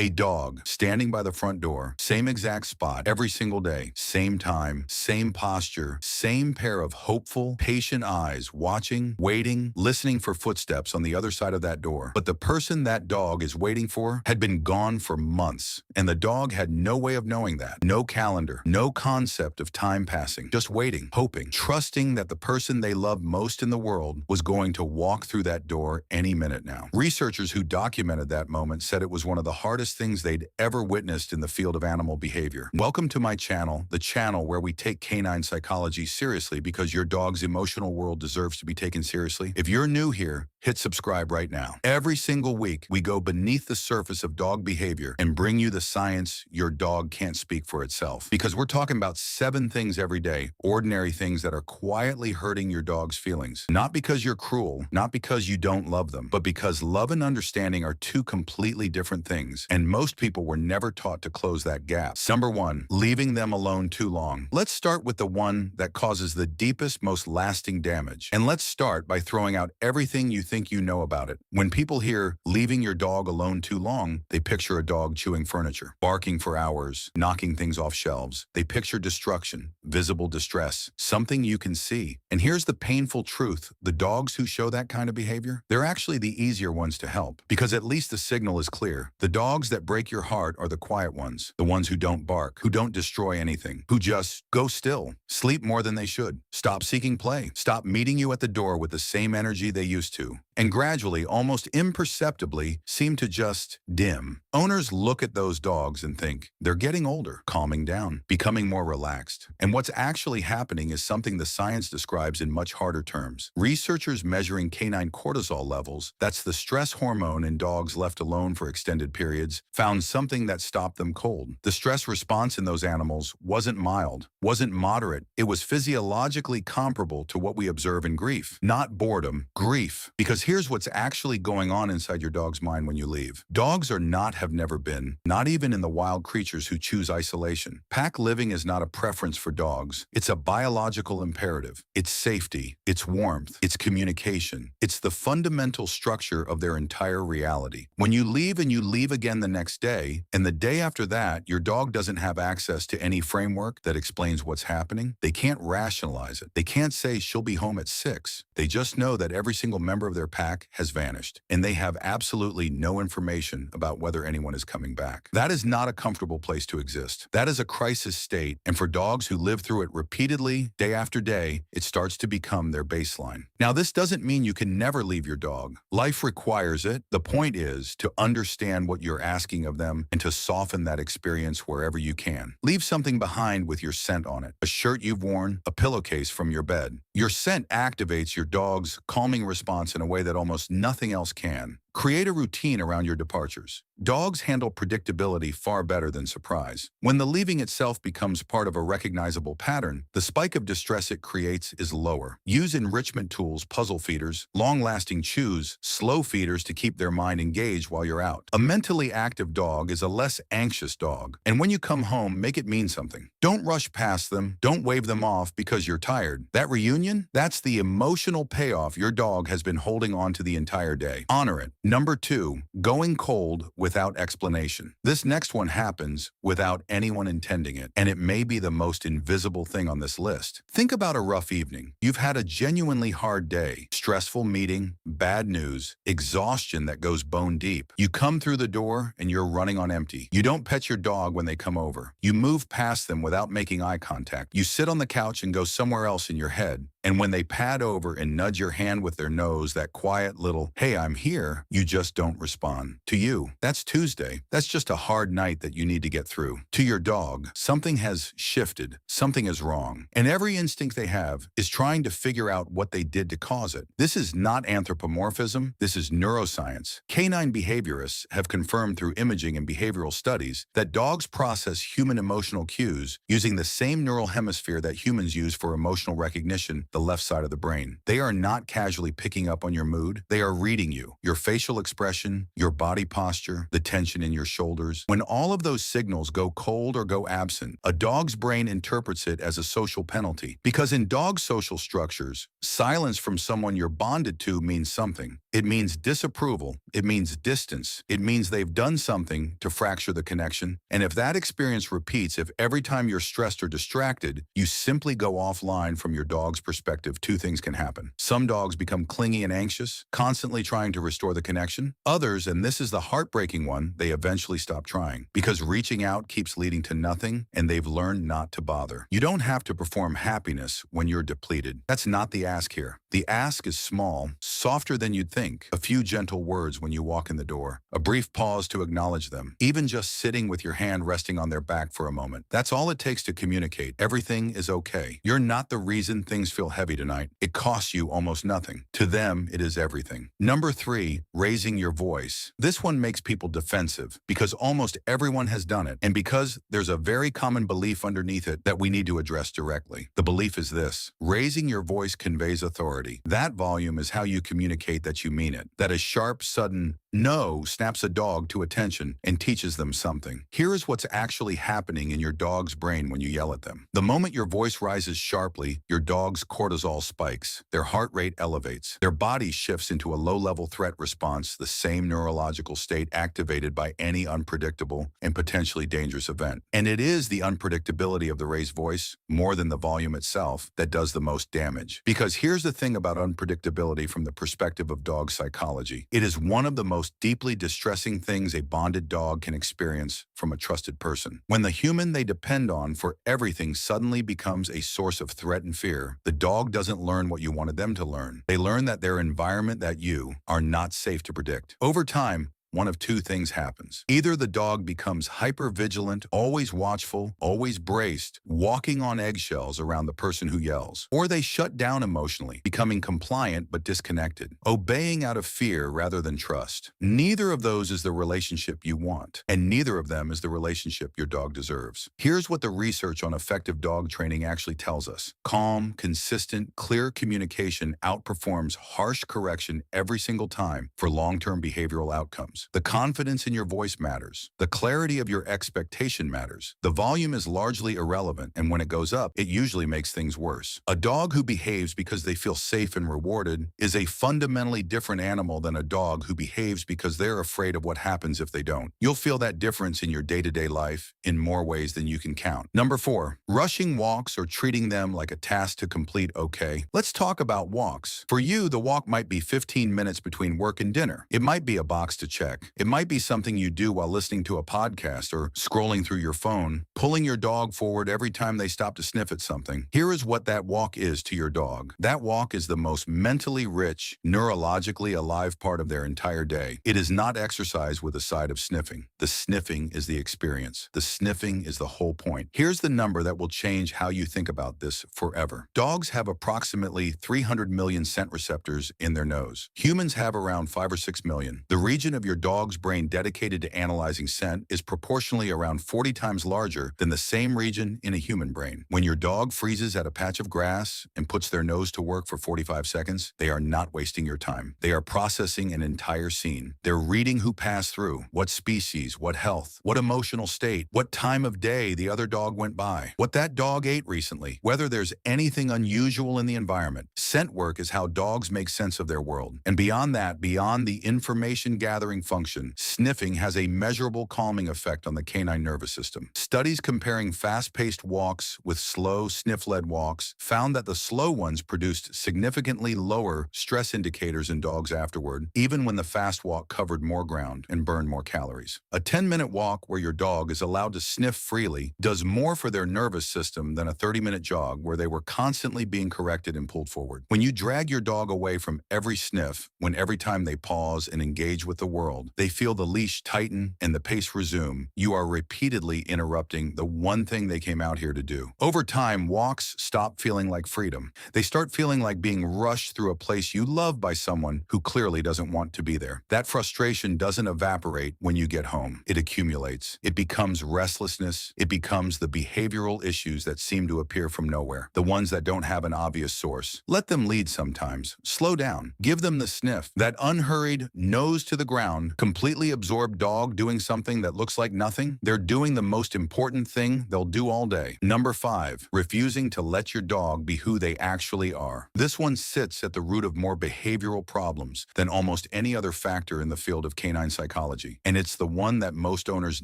A dog standing by the front door, same exact spot every single day, same time, same posture, same pair of hopeful, patient eyes, watching, waiting, listening for footsteps on the other side of that door. But the person that dog is waiting for had been gone for months, and the dog had no way of knowing that. No calendar, no concept of time passing, just waiting, hoping, trusting that the person they loved most in the world was going to walk through that door any minute now. Researchers who documented that moment said it was one of the hardest things they'd ever witnessed in the field of animal behavior. Welcome to my channel, the channel where we take canine psychology seriously because your dog's emotional world deserves to be taken seriously. If you're new here, hit subscribe right now. Every single week, we go beneath the surface of dog behavior and bring you the science your dog can't speak for itself. Because we're talking about 7 things every day, ordinary things that are quietly hurting your dog's feelings. Not because you're cruel, not because you don't love them, but because love and understanding are 2 completely different things. And most people were never taught to close that gap. Number 1, leaving them alone too long. Let's start with the one that causes the deepest, most lasting damage. And let's start by throwing out everything you think you know about it. When people hear leaving your dog alone too long, they picture a dog chewing furniture, barking for hours, knocking things off shelves. They picture destruction, visible distress, something you can see. And here's the painful truth. The dogs who show that kind of behavior, they're actually the easier ones to help, because at least the signal is clear. The dogs that break your heart are the quiet ones, the ones who don't bark, who don't destroy anything, who just go still, sleep more than they should, stop seeking play, stop meeting you at the door with the same energy they used to, and gradually, almost imperceptibly, seem to just dim. Owners look at those dogs and think, they're getting older, calming down, becoming more relaxed. And what's actually happening is something the science describes in much harder terms. Researchers measuring canine cortisol levels, that's the stress hormone in dogs left alone for extended periods, found something that stopped them cold. The stress response in those animals wasn't mild, wasn't moderate. It was physiologically comparable to what we observe in grief. Not boredom, grief. Because here's what's actually going on inside your dog's mind when you leave. Dogs are not, have never been, not even in the wild creatures who choose isolation. Pack living is not a preference for dogs. It's a biological imperative. It's safety, it's warmth, it's communication. It's the fundamental structure of their entire reality. When you leave and you leave again the next day, and the day after that, your dog doesn't have access to any framework that explains what's happening. They can't rationalize it. They can't say she'll be home at 6. They just know that every single member of their pack has vanished, and they have absolutely no information about whether anyone is coming back. That is not a comfortable place to exist. That is a crisis state, and for dogs who live through it repeatedly, day after day, it starts to become their baseline. Now, this doesn't mean you can never leave your dog. Life requires it. The point is to understand what you're asking of them and to soften that experience wherever you can. Leave something behind with your scent on it, a shirt you've worn, a pillowcase from your bed. Your scent activates your dog's calming response in a way that almost nothing else can. Create a routine around your departures. Dogs handle predictability far better than surprise. When the leaving itself becomes part of a recognizable pattern, the spike of distress it creates is lower. Use enrichment tools, puzzle feeders, long-lasting chews, slow feeders to keep their mind engaged while you're out. A mentally active dog is a less anxious dog, and when you come home, make it mean something. Don't rush past them. Don't wave them off because you're tired. That reunion, that's the emotional payoff your dog has been holding on to the entire day. Honor it. Number 2, going cold without explanation. This next one happens without anyone intending it, and it may be the most invisible thing on this list. Think about a rough evening. You've had a genuinely hard day, stressful meeting, bad news, exhaustion that goes bone deep. You come through the door and you're running on empty. You don't pet your dog when they come over. You move past them without making eye contact. You sit on the couch and go somewhere else in your head. And when they pad over and nudge your hand with their nose, that quiet little, "Hey, I'm here," you just don't respond. To you, that's Tuesday. That's just a hard night that you need to get through. To your dog, something has shifted. Something is wrong. And every instinct they have is trying to figure out what they did to cause it. This is not anthropomorphism. This is neuroscience. Canine behaviorists have confirmed through imaging and behavioral studies that dogs process human emotional cues using the same neural hemisphere that humans use for emotional recognition, the left side of the brain. They are not casually picking up on your mood. They are reading you, your facial expression, your body posture, the tension in your shoulders. When all of those signals go cold or go absent, a dog's brain interprets it as a social penalty. Because in dog social structures, silence from someone you're bonded to means something. It means disapproval. It means distance. It means they've done something to fracture the connection. And if that experience repeats, if every time you're stressed or distracted, you simply go offline from your dog's perspective, two things can happen. Some dogs become clingy and anxious, constantly trying to restore the connection. Others, and this is the heartbreaking one, they eventually stop trying because reaching out keeps leading to nothing and they've learned not to bother. You don't have to perform happiness when you're depleted. That's not the ask here. The ask is small, softer than you'd think. A few gentle words when you walk in the door, a brief pause to acknowledge them, even just sitting with your hand resting on their back for a moment. That's all it takes to communicate. Everything is okay. You're not the reason things feel heavy tonight. It costs you almost nothing. To them, it is everything. Number 3, raising your voice. This one makes people defensive because almost everyone has done it, and because there's a very common belief underneath it that we need to address directly. The belief is this: raising your voice conveys authority. That volume is how you communicate that you mean it, that a sharp, sudden no snaps a dog to attention and teaches them something. Here is what's actually happening in your dog's brain when you yell at them. The moment your voice rises sharply, your dog's cortisol spikes, their heart rate elevates, their body shifts into a low-level threat response, the same neurological state activated by any unpredictable and potentially dangerous event. And it is the unpredictability of the raised voice, more than the volume itself, that does the most damage. Because here's the thing about unpredictability from the perspective of dog psychology. It is one of the most deeply distressing things a bonded dog can experience from a trusted person. When the human they depend on for everything suddenly becomes a source of threat and fear, the dog doesn't learn what you wanted them to learn. They learn that their environment, that you, are not safe to predict. Over time, one of two things happens. Either the dog becomes hyper-vigilant, always watchful, always braced, walking on eggshells around the person who yells, or they shut down emotionally, becoming compliant but disconnected, obeying out of fear rather than trust. Neither of those is the relationship you want, and neither of them is the relationship your dog deserves. Here's what the research on effective dog training actually tells us. Calm, consistent, clear communication outperforms harsh correction every single time for long-term behavioral outcomes. The confidence in your voice matters. The clarity of your expectation matters. The volume is largely irrelevant, and when it goes up, it usually makes things worse. A dog who behaves because they feel safe and rewarded is a fundamentally different animal than a dog who behaves because they're afraid of what happens if they don't. You'll feel that difference in your day-to-day life in more ways than you can count. Number 4, rushing walks or treating them like a task to complete. Okay, let's talk about walks. For you, the walk might be 15 minutes between work and dinner. It might be a box to check. It might be something you do while listening to a podcast or scrolling through your phone, pulling your dog forward every time they stop to sniff at something. Here is what that walk is to your dog. That walk is the most mentally rich, neurologically alive part of their entire day. It is not exercise with a side of sniffing. The sniffing is the experience. The sniffing is the whole point. Here's the number that will change how you think about this forever. Dogs have approximately 300 million scent receptors in their nose. Humans have around 5 or 6 million. The region of your dog's brain dedicated to analyzing scent is proportionally around 40 times larger than the same region in a human brain. When your dog freezes at a patch of grass and puts their nose to work for 45 seconds, they are not wasting your time. They are processing an entire scene. They're reading who passed through, what species, what health, what emotional state, what time of day the other dog went by, what that dog ate recently, whether there's anything unusual in the environment. Scent work is how dogs make sense of their world. And beyond that, beyond the information gathering function, sniffing has a measurable calming effect on the canine nervous system. Studies comparing fast-paced walks with slow, sniff-led walks found that the slow ones produced significantly lower stress indicators in dogs afterward, even when the fast walk covered more ground and burned more calories. A 10-minute walk where your dog is allowed to sniff freely does more for their nervous system than a 30-minute jog where they were constantly being corrected and pulled forward. When you drag your dog away from every sniff, when every time they pause and engage with the world, they feel the leash tighten and the pace resume, you are repeatedly interrupting the one thing they came out here to do. Over time, walks stop feeling like freedom. They start feeling like being rushed through a place you love by someone who clearly doesn't want to be there. That frustration doesn't evaporate when you get home. It accumulates. It becomes restlessness. It becomes the behavioral issues that seem to appear from nowhere, the ones that don't have an obvious source. Let them lead sometimes. Slow down. Give them the sniff. That unhurried, nose to the ground one, completely absorbed dog doing something that looks like nothing? They're doing the most important thing they'll do all day. Number 5, refusing to let your dog be who they actually are. This one sits at the root of more behavioral problems than almost any other factor in the field of canine psychology. And it's the one that most owners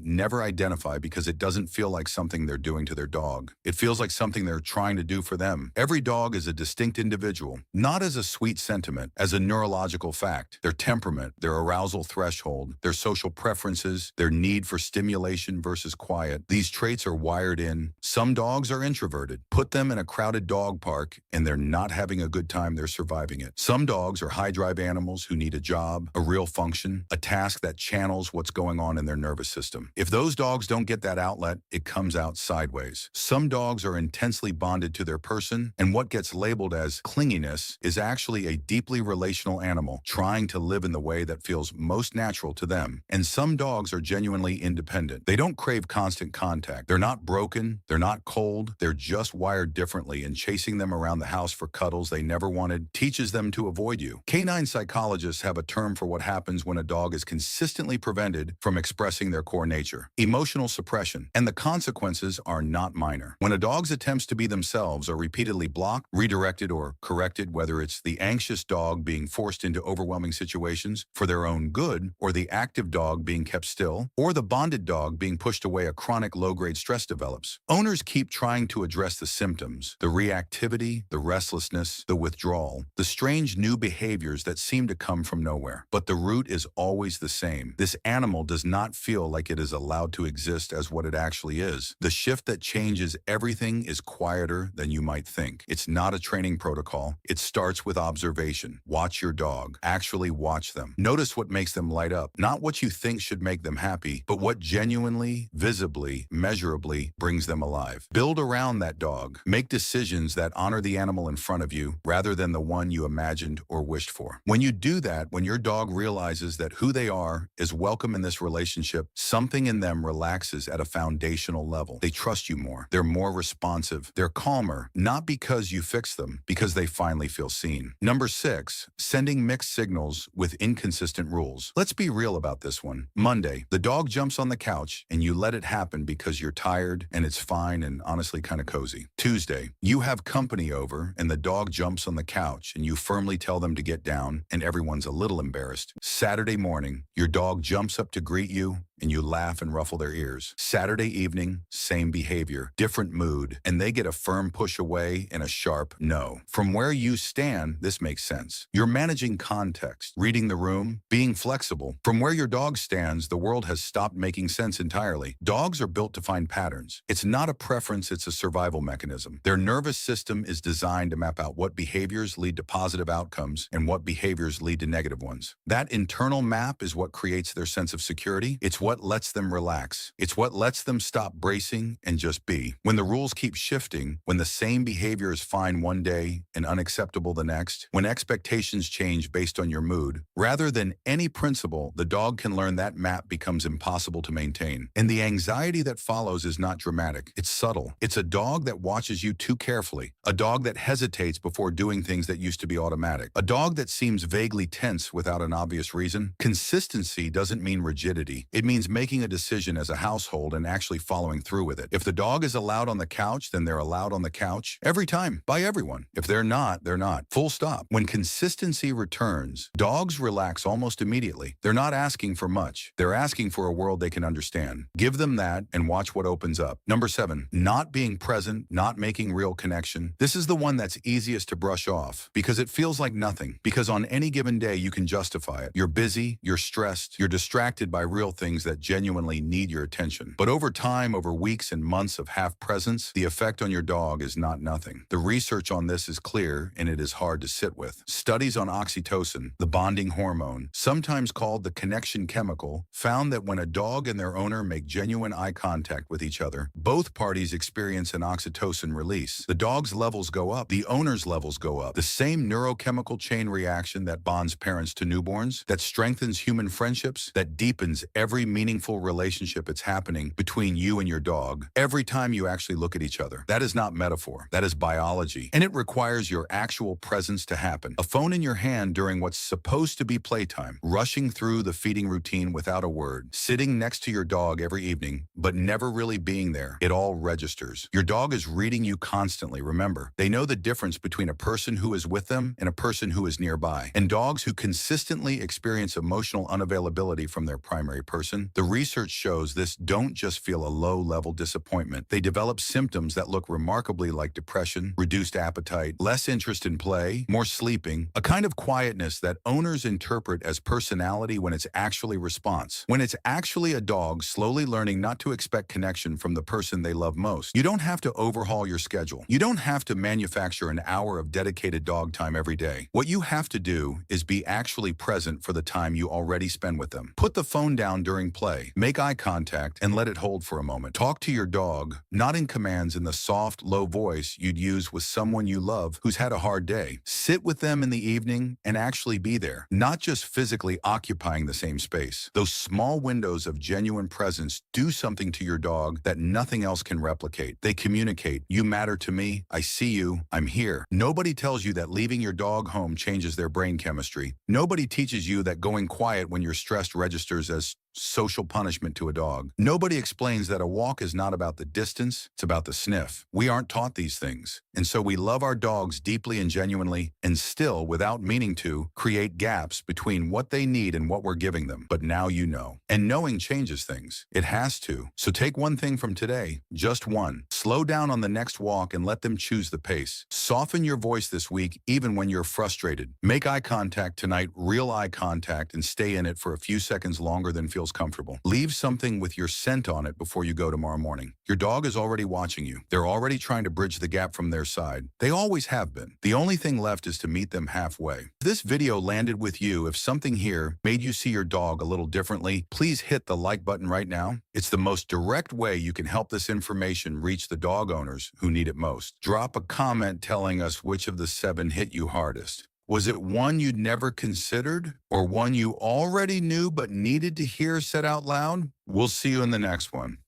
never identify because it doesn't feel like something they're doing to their dog. It feels like something they're trying to do for them. Every dog is a distinct individual, not as a sweet sentiment, as a neurological fact. Their temperament, their arousal threshold, their social preferences, their need for stimulation versus quiet. These traits are wired in. Some dogs are introverted. Put them in a crowded dog park and they're not having a good time, they're surviving it. Some dogs are high drive animals who need a job, a real function, a task that channels what's going on in their nervous system. If those dogs don't get that outlet, it comes out sideways. Some dogs are intensely bonded to their person, and what gets labeled as clinginess is actually a deeply relational animal trying to live in the way that feels most natural to them. And some dogs are genuinely independent. They don't crave constant contact. They're not broken. They're not cold. They're just wired differently, and chasing them around the house for cuddles they never wanted teaches them to avoid you. Canine psychologists have a term for what happens when a dog is consistently prevented from expressing their core nature: emotional suppression. And the consequences are not minor. When a dog's attempts to be themselves are repeatedly blocked, redirected, or corrected, whether it's the anxious dog being forced into overwhelming situations for their own good, or the active dog being kept still, or the bonded dog being pushed away, a chronic low-grade stress develops. Owners keep trying to address the symptoms, the reactivity, the restlessness, the withdrawal, the strange new behaviors that seem to come from nowhere. But the root is always the same. This animal does not feel like it is allowed to exist as what it actually is. The shift that changes everything is quieter than you might think. It's not a training protocol. It starts with observation. Watch your dog. Actually watch them. Notice what makes them light up. Not what you think should make them happy, but what genuinely, visibly, measurably brings them alive. Build around that dog. Make decisions that honor the animal in front of you rather than the one you imagined or wished for. When you do that, when your dog realizes that who they are is welcome in this relationship, something in them relaxes at a foundational level. They trust you more. They're more responsive. They're calmer, not because you fix them, because they finally feel seen. Number 6, sending mixed signals with inconsistent rules. Let's be real about this one. Monday, the dog jumps on the couch and you let it happen because you're tired and it's fine and honestly kind of cozy. Tuesday, you have company over and the dog jumps on the couch and you firmly tell them to get down and everyone's a little embarrassed. Saturday morning, your dog jumps up to greet you and you laugh and ruffle their ears. Saturday evening, same behavior, different mood, and they get a firm push away and a sharp no. From where you stand, this makes sense. You're managing context, reading the room, being flexible. From where your dog stands, the world has stopped making sense entirely. Dogs are built to find patterns. It's not a preference, it's a survival mechanism. Their nervous system is designed to map out what behaviors lead to positive outcomes and what behaviors lead to negative ones. That internal map is what creates their sense of security. It's what lets them relax. It's what lets them stop bracing and just be. When the rules keep shifting, when the same behavior is fine one day and unacceptable the next, when expectations change based on your mood, rather than any principle, the dog can learn that map becomes impossible to maintain. And the anxiety that follows is not dramatic. It's subtle. It's a dog that watches you too carefully, a dog that hesitates before doing things that used to be automatic, a dog that seems vaguely tense without an obvious reason. Consistency doesn't mean rigidity. It means making a decision as a household and actually following through with it. If the dog is allowed on the couch, then they're allowed on the couch every time, by everyone. If they're not, they're not. Full stop. When consistency returns, dogs relax almost immediately. They're not asking for much. They're asking for a world they can understand. Give them that and watch what opens up. Number 7, not being present, not making real connection. This is the one that's easiest to brush off because it feels like nothing. Because on any given day, you can justify it. You're busy, you're stressed, you're distracted by real things that genuinely need your attention. But over time, over weeks and months of half presence, the effect on your dog is not nothing. The research on this is clear and it is hard to sit with. Studies on oxytocin, the bonding hormone, sometimes called the connection chemical, found that when a dog and their owner make genuine eye contact with each other, both parties experience an oxytocin release. The dog's levels go up, the owner's levels go up. The same neurochemical chain reaction that bonds parents to newborns, that strengthens human friendships, that deepens every meaningful relationship it's happening between you and your dog every time you actually look at each other. That is not metaphor. That is biology. And it requires your actual presence to happen. A phone in your hand during what's supposed to be playtime, rushing through the feeding routine without a word, sitting next to your dog every evening, but never really being there. It all registers. Your dog is reading you constantly, remember. They know the difference between a person who is with them and a person who is nearby. And dogs who consistently experience emotional unavailability from their primary person, the research shows this don't just feel a low-level disappointment. They develop symptoms that look remarkably like depression, reduced appetite, less interest in play, more sleeping, a kind of quietness that owners interpret as personality when it's actually response. When it's actually a dog slowly learning not to expect connection from the person they love most. You don't have to overhaul your schedule. You don't have to manufacture an hour of dedicated dog time every day. What you have to do is be actually present for the time you already spend with them. Put the phone down during play, make eye contact, and let it hold for a moment. Talk to your dog, nodding commands in the soft, low voice you'd use with someone you love who's had a hard day. Sit with them in the evening and actually be there, not just physically occupying the same space. Those small windows of genuine presence do something to your dog that nothing else can replicate. They communicate, you matter to me, I see you, I'm here. Nobody tells you that leaving your dog home changes their brain chemistry. Nobody teaches you that going quiet when you're stressed registers as social punishment to a dog. Nobody explains that a walk is not about the distance, it's about the sniff. We aren't taught these things. And so we love our dogs deeply and genuinely, and still, without meaning to, create gaps between what they need and what we're giving them. But now you know. And knowing changes things. It has to. So take one thing from today, just one. Slow down on the next walk and let them choose the pace. Soften your voice this week, even when you're frustrated. Make eye contact tonight, real eye contact, and stay in it for a few seconds longer than feels comfortable. Leave something with your scent on it before you go tomorrow morning. Your dog is already watching you. They're already trying to bridge the gap from their side. They always have been. The only thing left is to meet them halfway. If this video landed with you, if something here made you see your dog a little differently, please hit the like button right now. It's the most direct way you can help this information reach the dog owners who need it most. Drop a comment telling us which of the 7 hit you hardest. Was it one you'd never considered, or one you already knew but needed to hear said out loud? We'll see you in the next one.